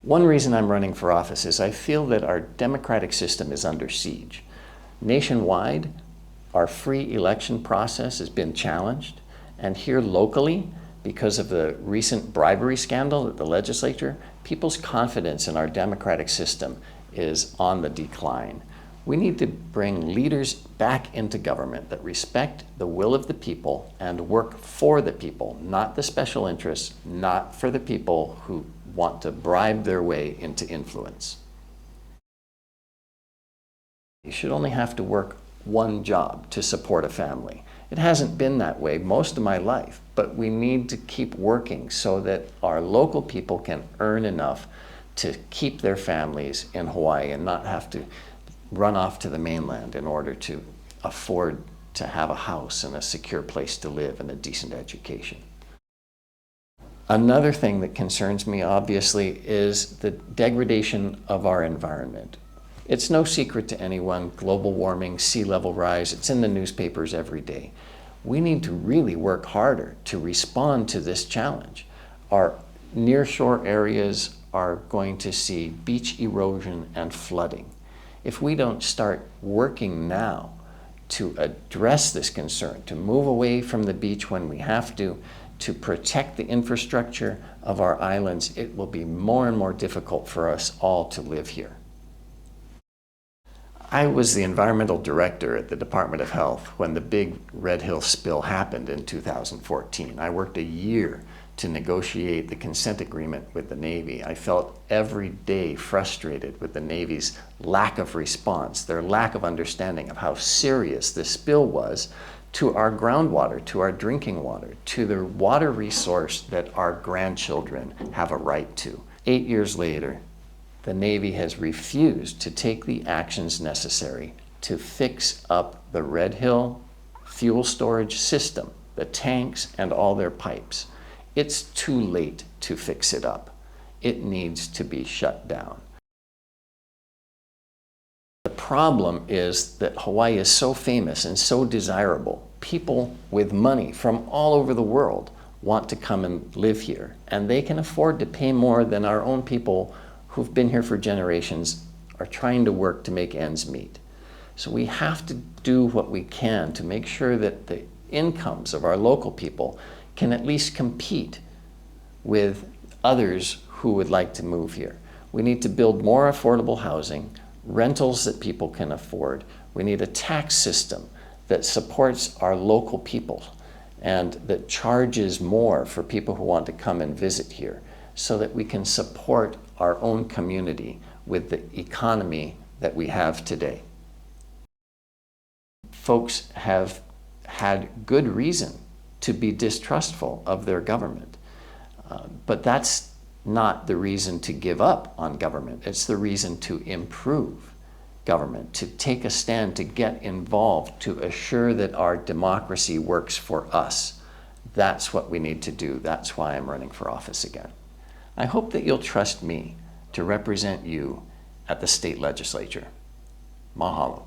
One reason I'm running for office is I feel that our democratic system is under siege. Nationwide, our free election process has been challenged, and here locally, because of the recent bribery scandal at the legislature, people's confidence in our democratic system is on the decline. We need to bring leaders back into government that respect the will of the people and work for the people, not the special interests, not for the people who want to bribe their way into influence. You should only have to work one job to support a family. It hasn't been that way most of my life, but we need to keep working so that our local people can earn enough to keep their families in Hawaii and not have to run off to the mainland in order to afford to have a house and a secure place to live and a decent education. Another thing that concerns me, obviously, is the degradation of our environment. It's no secret to anyone, global warming, sea level rise, it's in the newspapers every day. We need to really work harder to respond to this challenge. Our nearshore areas are going to see beach erosion and flooding. If we don't start working now to address this concern, to move away from the beach when we have to protect the infrastructure of our islands, it will be more and more difficult for us all to live here. I was the environmental director at the Department of Health when the big Red Hill spill happened in 2014. I worked a year to negotiate the consent agreement with the Navy. I felt every day frustrated with the Navy's lack of response, their lack of understanding of how serious this spill was to our groundwater, to our drinking water, to the water resource that our grandchildren have a right to. 8 years later, the Navy has refused to take the actions necessary to fix up the Red Hill fuel storage system, the tanks and all their pipes. It's too late to fix it up. It needs to be shut down. The problem is that Hawaii is so famous and so desirable. People with money from all over the world want to come and live here, and they can afford to pay more than our own people who've been here for generations are trying to work to make ends meet. So we have to do what we can to make sure that the incomes of our local people can at least compete with others who would like to move here. We need to build more affordable housing, rentals that people can afford. We need a tax system that supports our local people and that charges more for people who want to come and visit here so that we can support our own community with the economy that we have today. Folks have had good reason to be distrustful of their government, but that's not the reason to give up on government. It's the reason to improve government, to take a stand, to get involved, to assure that our democracy works for us. That's what we need to do. That's why I'm running for office again. I hope that you'll trust me to represent you at the state legislature. Mahalo.